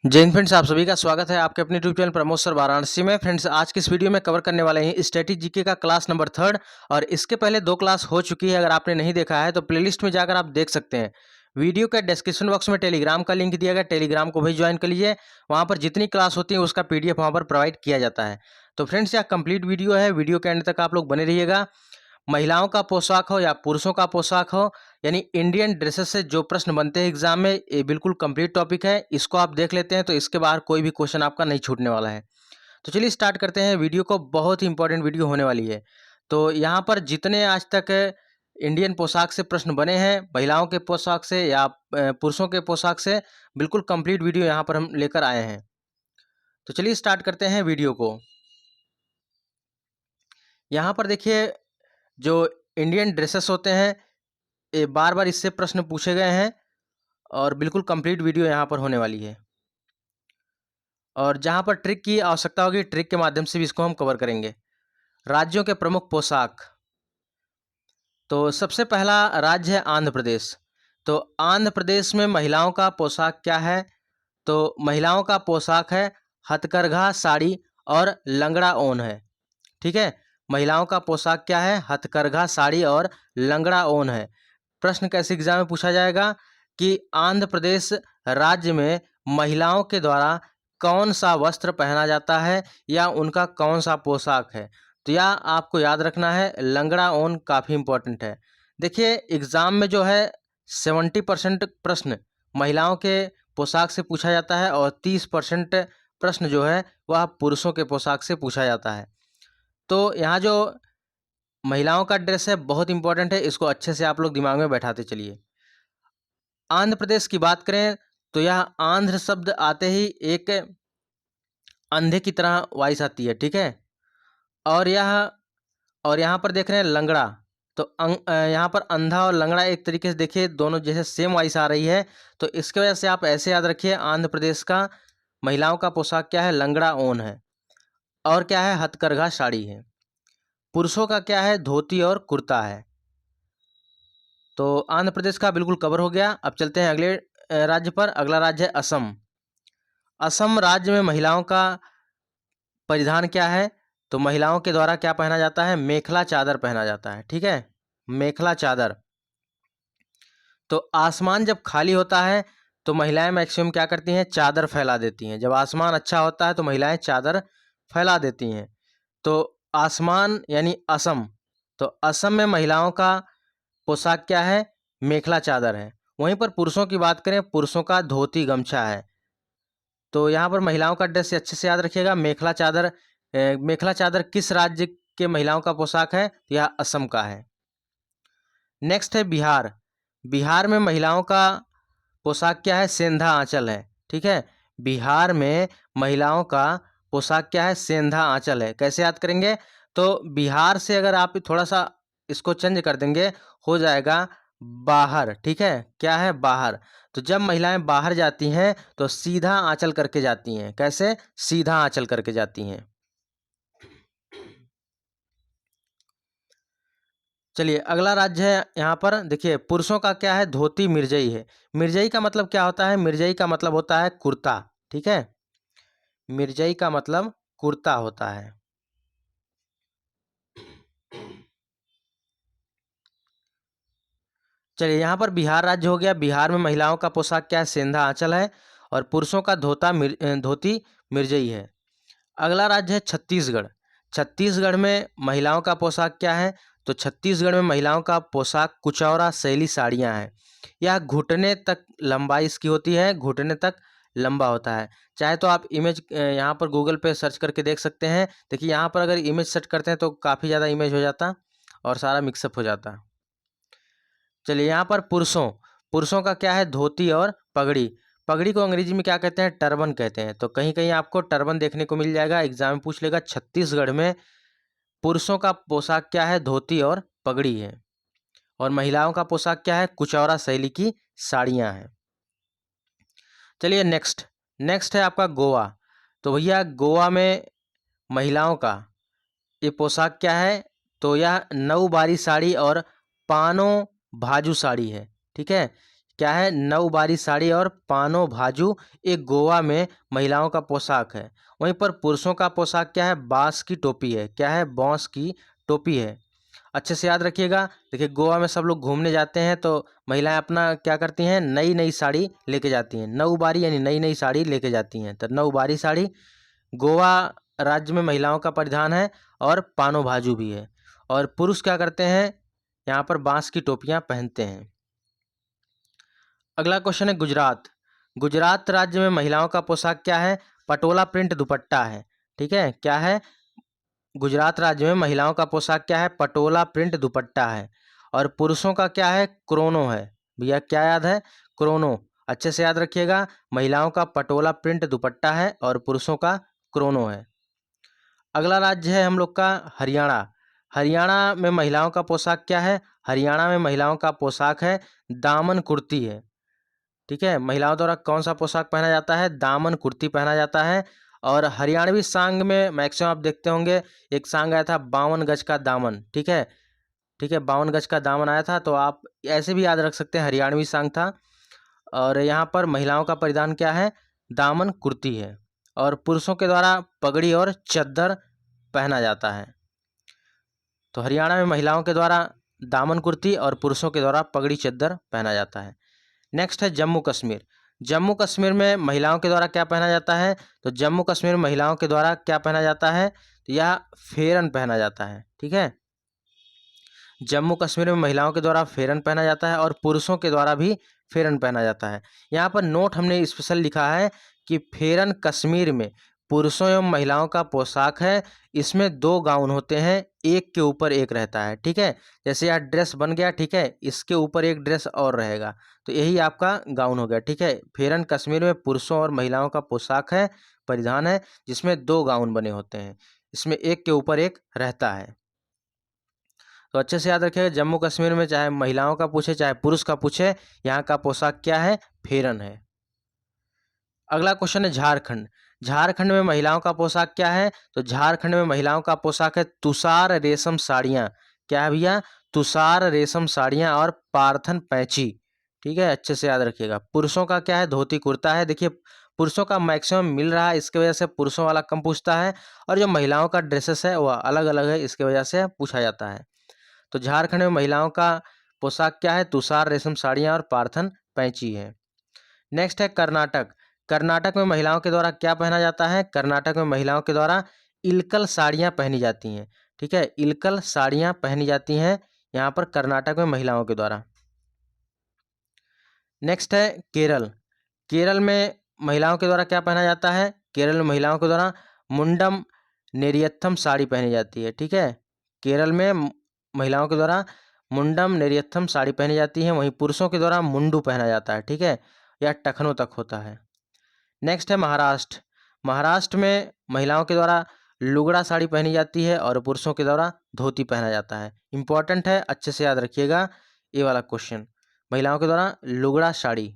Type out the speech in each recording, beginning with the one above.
जय हिंद फ्रेंड्स, आप सभी का स्वागत है आपके अपने YouTube channel Pramod sir Varanasi में। फ्रेंड्स, आज की इस वीडियो में कवर करने वाले हैं स्टैटिक जीके का क्लास नंबर 3 और इसके पहले 2 क्लास हो चुकी है। अगर आपने नहीं देखा है तो प्लेलिस्ट में जाकर आप देख सकते हैं। वीडियो के डिस्क्रिप्शन बॉक्स में टेलीग्राम का लिंक दिया गया, टेलीग्राम को भी ज्वाइन कर लीजिए। वहाँ पर जितनी क्लास होती है उसका PDF वहाँ पर प्रोवाइड किया जाता है। तो फ्रेंड्स, यह कंप्लीट वीडियो है, वीडियो के एंड तक आप लोग बने रहिएगा। महिलाओं का पोशाक हो या पुरुषों का पोशाक हो, यानी इंडियन ड्रेसेस से जो प्रश्न बनते हैं एग्जाम में, ये बिल्कुल कंप्लीट टॉपिक है। इसको आप देख लेते हैं तो इसके बाहर कोई भी क्वेश्चन आपका नहीं छूटने वाला है। तो चलिए स्टार्ट करते हैं वीडियो को। बहुत ही इंपॉर्टेंट वीडियो होने वाली है। तो यहाँ पर जितने आज तक इंडियन पोशाक से प्रश्न बने हैं, महिलाओं के पोशाक से या पुरुषों के पोशाक से, बिल्कुल कंप्लीट वीडियो यहाँ पर हम लेकर आए हैं। तो चलिए स्टार्ट करते हैं वीडियो को। यहाँ पर देखिए, जो इंडियन ड्रेसेस होते हैं, ये बार बार इससे प्रश्न पूछे गए हैं और बिल्कुल कंप्लीट वीडियो यहाँ पर होने वाली है। और जहाँ पर ट्रिक की आवश्यकता होगी, ट्रिक के माध्यम से भी इसको हम कवर करेंगे। राज्यों के प्रमुख पोशाक। तो सबसे पहला राज्य है आंध्र प्रदेश। तो आंध्र प्रदेश में महिलाओं का पोशाक क्या है? तो महिलाओं का पोशाक है हथकरघा साड़ी और लंगड़ा ओन है। ठीक है, महिलाओं का पोशाक क्या है? हथकरघा साड़ी और लंगड़ा ओन है। प्रश्न कैसे एग्जाम में पूछा जाएगा कि आंध्र प्रदेश राज्य में महिलाओं के द्वारा कौन सा वस्त्र पहना जाता है या उनका कौन सा पोशाक है। तो यह आपको याद रखना है, लंगड़ा ओन काफ़ी इंपॉर्टेंट है। देखिए, एग्ज़ाम में जो है 70% प्रश्न महिलाओं के पोशाक से पूछा जाता है और 30% प्रश्न जो है वह पुरुषों के पोशाक से पूछा जाता है। तो यहाँ जो महिलाओं का ड्रेस है बहुत इंपॉर्टेंट है, इसको अच्छे से आप लोग दिमाग में बैठाते चलिए। आंध्र प्रदेश की बात करें तो यह आंध्र शब्द आते ही एक अंधे की तरह वॉइस आती है। ठीक है, और यहाँ पर देख रहे हैं लंगड़ा। तो यहाँ पर अंधा और लंगड़ा एक तरीके से देखिए, दोनों जैसे सेम वॉइस आ रही है। तो इसकी वजह से आप ऐसे याद रखिए, आंध्र प्रदेश का महिलाओं का पोशाक क्या है? लंगड़ा ओन है। और क्या है? हथकरघा साड़ी है। पुरुषों का क्या है? धोती और कुर्ता है। तो आंध्र प्रदेश का बिल्कुल कवर हो गया। अब चलते हैं अगले राज्य पर। अगला राज्य है असम। असम राज्य में महिलाओं का परिधान क्या है? तो महिलाओं के द्वारा क्या पहना जाता है? मेखला चादर पहना जाता है। ठीक है, मेखला चादर। तो आसमान जब खाली होता है तो महिलाएं मैक्सिमम क्या करती हैं? चादर फैला देती हैं। जब आसमान अच्छा होता है तो महिलाएं चादर फैला देती हैं। तो आसमान यानी असम। तो असम में महिलाओं का पोशाक क्या है? मेखला चादर है। वहीं पर पुरुषों की बात करें, पुरुषों का धोती गमछा है। तो यहाँ पर महिलाओं का ड्रेस अच्छे से याद रखिएगा, मेखला चादर। मेखला चादर किस राज्य के महिलाओं का पोशाक है? तो यह असम का है। नेक्स्ट है बिहार। बिहार में महिलाओं का पोशाक क्या है? सेंधा आंचल है। ठीक है, बिहार में महिलाओं का पोशाक क्या है? सेंधा आंचल है। कैसे याद करेंगे? तो बिहार से अगर आप थोड़ा सा इसको चेंज कर देंगे, हो जाएगा बाहर। ठीक है, क्या है? बाहर। तो जब महिलाएं बाहर जाती हैं तो सीधा आंचल करके जाती हैं। कैसे? सीधा आंचल करके जाती हैं। चलिए अगला राज्य है। यहाँ पर देखिए, पुरुषों का क्या है? धोती मिर्जई है। मिर्जई का मतलब क्या होता है? मिर्जई का मतलब होता है कुर्ता। ठीक है, मिर्जई का मतलब कुर्ता होता है। चलिए यहाँ पर बिहार राज्य हो गया। बिहार में महिलाओं का पोशाक क्या है? सेंधा आंचल है और पुरुषों का धोती मिर्जई है। अगला राज्य है छत्तीसगढ़। छत्तीसगढ़ में महिलाओं का पोशाक क्या है? तो छत्तीसगढ़ में महिलाओं का पोशाक कुचौरा शैली साड़ियाँ हैं। यह घुटने तक लंबाई इसकी होती है, घुटने तक लंबा होता है। चाहे तो आप इमेज यहाँ पर गूगल पे सर्च करके देख सकते हैं। देखिए यहाँ पर अगर इमेज सर्च करते हैं तो काफ़ी ज़्यादा इमेज हो जाता और सारा मिक्सअप हो जाता। चलिए यहाँ पर पुरुषों पुरुषों का क्या है? धोती और पगड़ी। पगड़ी को अंग्रेजी में क्या कहते हैं? टर्बन कहते हैं। तो कहीं कहीं आपको टर्बन देखने को मिल जाएगा, एग्जाम में पूछ लेगा। छत्तीसगढ़ में पुरुषों का पोशाक क्या है? धोती और पगड़ी है। और महिलाओं का पोशाक क्या है? कुचौरा शैली की साड़ियाँ हैं। चलिए नेक्स्ट है आपका गोवा। तो भैया गोवा में महिलाओं का ये पोशाक क्या है? तो यह नऊवारी साड़ी और पानो भाजू साड़ी है। ठीक है, क्या है? नऊवारी साड़ी और पानो भाजू एक गोवा में महिलाओं का पोशाक है। वहीं पर पुरुषों का पोशाक क्या है? बांस की टोपी है। क्या है? बांस की टोपी है। अच्छे से याद रखिएगा। देखिए, गोवा में सब लोग घूमने जाते हैं तो महिलाएं अपना क्या करती हैं? नई नई साड़ी लेके जाती हैं। नऊवारी यानी नई नई साड़ी लेके जाती हैं। तो नऊवारी साड़ी गोवा राज्य में महिलाओं का परिधान है और पानो भाजू भी है। और पुरुष क्या करते हैं? यहाँ पर बांस की टोपियाँ पहनते हैं। अगला क्वेश्चन है गुजरात। गुजरात राज्य में महिलाओं का पोशाक क्या है? पटोला प्रिंट दुपट्टा है। ठीक है, क्या है? गुजरात राज्य में महिलाओं का पोशाक क्या है? पटोला प्रिंट दुपट्टा है। और पुरुषों का क्या है? क्रोनो है। भैया क्या याद है? क्रोनो। अच्छे से याद रखिएगा। महिलाओं का पटोला प्रिंट दुपट्टा है और पुरुषों का क्रोनो है। अगला राज्य है हम लोग का हरियाणा। हरियाणा में महिलाओं का पोशाक क्या है? हरियाणा में महिलाओं का पोशाक है दामन कुर्ती है। ठीक है, महिलाओं द्वारा कौन सा पोशाक पहना जाता है? दामन कुर्ती पहना जाता है। और हरियाणवी सांग में मैक्सिमम आप देखते होंगे, एक सांग आया था 52 गज का दामन। ठीक है, ठीक है, 52 गज का दामन आया था, तो आप ऐसे भी याद रख सकते हैं, हरियाणवी सांग था। और यहाँ पर महिलाओं का परिधान क्या है? दामन कुर्ती है। और पुरुषों के द्वारा पगड़ी और चद्दर पहना जाता है। तो हरियाणा में महिलाओं के द्वारा दामन कुर्ती और पुरुषों के द्वारा पगड़ी चद्दर पहना जाता है। नेक्स्ट है जम्मू कश्मीर। जम्मू कश्मीर में महिलाओं के द्वारा क्या पहना जाता है? तो जम्मू कश्मीर में महिलाओं के द्वारा क्या पहना जाता है? तो यह फेरन पहना जाता है। ठीक है, जम्मू कश्मीर में महिलाओं के द्वारा फेरन पहना जाता है और पुरुषों के द्वारा भी फेरन पहना जाता है। यहाँ पर नोट हमने स्पेशल लिखा है कि फेरन कश्मीर में पुरुषों एवं महिलाओं का पोशाक है। इसमें 2 गाउन होते हैं, एक के ऊपर एक रहता है। ठीक है, जैसे यह ड्रेस बन गया, ठीक है, इसके ऊपर एक ड्रेस और रहेगा, तो यही आपका गाउन हो गया। ठीक है, फेरन कश्मीर में पुरुषों और महिलाओं का पोशाक है, परिधान है, जिसमें 2 गाउन बने होते हैं, इसमें एक के ऊपर एक रहता है। तो अच्छे से याद रखिएगा, जम्मू कश्मीर में चाहे महिलाओं का पूछे चाहे पुरुष का पूछे, यहाँ का पोशाक क्या है? फेरन है। अगला क्वेश्चन है झारखंड। झारखंड में महिलाओं का पोशाक क्या है? तो झारखंड में महिलाओं का पोशाक है तुषार रेशम साड़ियाँ। क्या है भैया? तुषार रेशम साड़ियाँ और पार्थन पैंची। ठीक है, अच्छे से याद रखिएगा। पुरुषों का क्या है? धोती कुर्ता है। देखिए, पुरुषों का मैक्सिमम मिल रहा है, इसके वजह से पुरुषों वाला कम पूछता है, और जो महिलाओं का ड्रेसेस है वह अलग अलग है, इसके वजह से पूछा जाता है। तो झारखंड में महिलाओं का पोशाक क्या है? तुषार रेशम साड़ियाँ और पार्थन पैंची है। नेक्स्ट है कर्नाटक। कर्नाटक में महिलाओं के द्वारा क्या पहना जाता है? कर्नाटक में महिलाओं के द्वारा इलकल साड़ियाँ पहनी जाती हैं। ठीक है, इलकल साड़ियाँ पहनी जाती हैं यहाँ पर कर्नाटक में महिलाओं के द्वारा। नेक्स्ट है केरल। केरल में महिलाओं के द्वारा क्या पहना जाता है? केरल में महिलाओं के द्वारा मुंडम नेरियथम साड़ी पहनी जाती है। ठीक है, केरल में महिलाओं के द्वारा मुंडम नेरियथम साड़ी पहनी जाती है, वहीं पुरुषों के द्वारा मुंडू पहना जाता है। ठीक है, यह टखनों तक होता है। नेक्स्ट है महाराष्ट्र। महाराष्ट्र में महिलाओं के द्वारा लुगड़ा साड़ी पहनी जाती है और पुरुषों के द्वारा धोती पहना जाता है। इंपॉर्टेंट है, अच्छे से याद रखिएगा ये वाला क्वेश्चन, महिलाओं के द्वारा लुगड़ा साड़ी।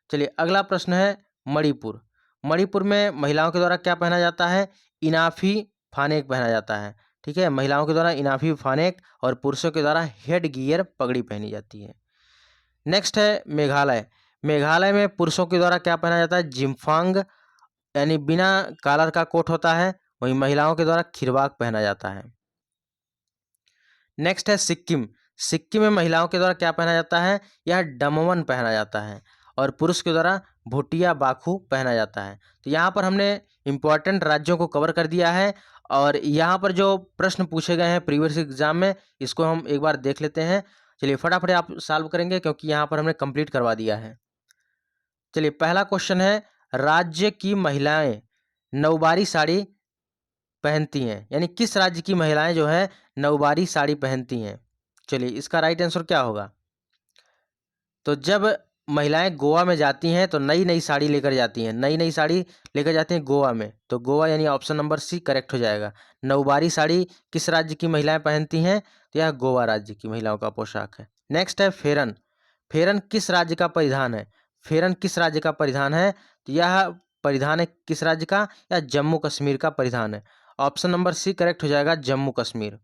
चलिए अगला प्रश्न है मणिपुर। मणिपुर में महिलाओं के द्वारा क्या पहना जाता है? इनाफी फानेक पहना जाता है। ठीक है, महिलाओं के द्वारा इनाफी फानेक और पुरुषों के द्वारा हेड गियर पगड़ी पहनी जाती है। नेक्स्ट है मेघालय। मेघालय में पुरुषों के द्वारा क्या पहना जाता है? जिम्फांग यानी बिना कॉलर का कोट होता है, वहीं महिलाओं के द्वारा खिरवाक पहना जाता है। नेक्स्ट है सिक्किम। सिक्किम में महिलाओं के द्वारा क्या पहना जाता है? यह डमवन पहना जाता है और पुरुष के द्वारा भुटिया बाखू पहना जाता है। तो यहाँ पर हमने इंपॉर्टेंट राज्यों को कवर कर दिया है, और यहाँ पर जो प्रश्न पूछे गए हैं प्रीवियस एग्जाम में, इसको हम एक बार देख लेते हैं। चलिए फटाफट आप सॉल्व करेंगे क्योंकि यहाँ पर हमने कंप्लीट करवा दिया है। चलिए पहला क्वेश्चन है, राज्य की महिलाएं नौवारी साड़ी पहनती हैं, यानी किस राज्य की महिलाएं जो है नौवारी साड़ी पहनती हैं? चलिए इसका राइट आंसर क्या होगा? तो जब महिलाएं गोवा में जाती हैं तो नई नई साड़ी लेकर जाती हैं, नई नई साड़ी लेकर जाती हैं गोवा में, तो गोवा यानी ऑप्शन नंबर सी करेक्ट हो जाएगा। नौवारी साड़ी किस राज्य की महिलाएं पहनती हैं? तो यह गोवा राज्य की महिलाओं का पोशाक है। नेक्स्ट है फेरन। फेरन किस राज्य का परिधान है? फेरन किस राज्य का परिधान है? तो यह परिधान है किस राज्य का? या जम्मू कश्मीर का परिधान है। ऑप्शन नंबर सी करेक्ट हो जाएगा, जम्मू कश्मीर।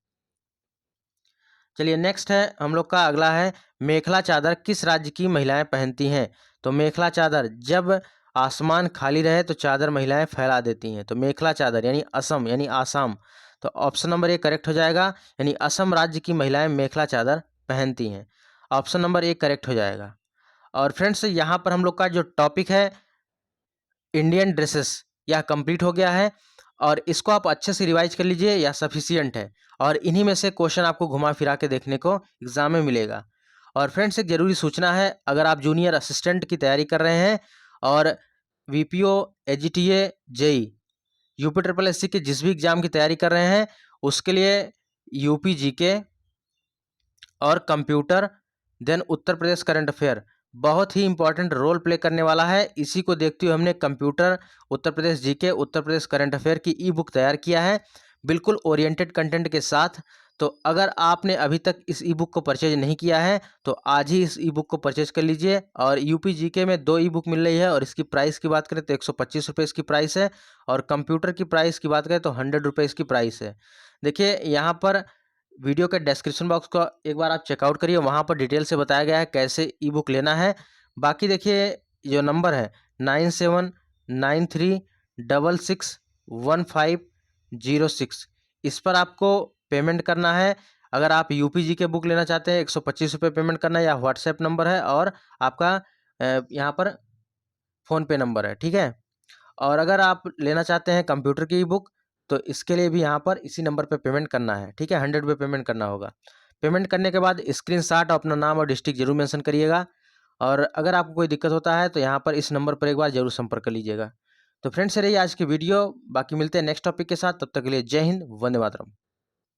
चलिए नेक्स्ट है हम लोग का अगला है, मेखला चादर किस राज्य की महिलाएं पहनती हैं? तो मेखला चादर, जब आसमान खाली रहे तो चादर महिलाएं फैला देती हैं, तो मेखला चादर यानी असम यानी आसाम। तो ऑप्शन नंबर ए करेक्ट हो जाएगा, यानी असम राज्य की महिलाएं मेखला चादर पहनती हैं। ऑप्शन नंबर ए करेक्ट हो जाएगा। और फ्रेंड्स यहाँ पर हम लोग का जो टॉपिक है इंडियन ड्रेसेस, यह कंप्लीट हो गया है, और इसको आप अच्छे से रिवाइज कर लीजिए, यह सफिशियंट है। और इन्हीं में से क्वेश्चन आपको घुमा फिरा के देखने को एग्जाम में मिलेगा। और फ्रेंड्स एक जरूरी सूचना है, अगर आप जूनियर असिस्टेंट की तैयारी कर रहे हैं और VPO, AGTA, JE, UP triple SC के जिस भी एग्जाम की तैयारी कर रहे हैं, उसके लिए यूपी जीके और computer, then Uttar Pradesh current affair बहुत ही इंपॉर्टेंट रोल प्ले करने वाला है। इसी को देखते हुए हमने computer, Uttar Pradesh GK, Uttar Pradesh current affair की ई बुक तैयार किया है, बिल्कुल ओरिएंटेड कंटेंट के साथ। तो अगर आपने अभी तक इस ई बुक को परचेज नहीं किया है तो आज ही इस ई बुक को परचेज कर लीजिए। और यूपी जीके में 2 ई बुक मिल रही है, और इसकी प्राइस की बात करें तो 125 रुपये इसकी प्राइस है, और कंप्यूटर की प्राइस की बात करें तो 100 रुपये इसकी प्राइस है। देखिए यहाँ पर वीडियो के डिस्क्रिप्शन बॉक्स को एक बार आप चेकआउट करिए, वहाँ पर डिटेल से बताया गया है कैसे ई बुक लेना है। बाकी देखिए जो नंबर है 9793661506, इस पर आपको पेमेंट करना है। अगर आप यूपी जी के बुक लेना चाहते हैं 125 रुपये पेमेंट करना है, या व्हाट्सएप नंबर है और आपका यहाँ पर फ़ोनपे नंबर है, ठीक है। और अगर आप लेना चाहते हैं कंप्यूटर की ई बुक तो इसके लिए भी यहाँ पर इसी नंबर पे पेमेंट करना है, ठीक है, 100 रुपये पेमेंट करना होगा। पेमेंट करने के बाद स्क्रीनशॉट अपना नाम और डिस्ट्रिक्ट जरूर मेंशन करिएगा। और अगर आपको कोई दिक्कत होता है तो यहाँ पर इस नंबर पर एक बार जरूर संपर्क कर लीजिएगा। तो फ्रेंड्स, ये रही आज की वीडियो, बाकी मिलते हैं नेक्स्ट टॉपिक के साथ, तब तक के लिए जय हिंद, वंदे मातरम।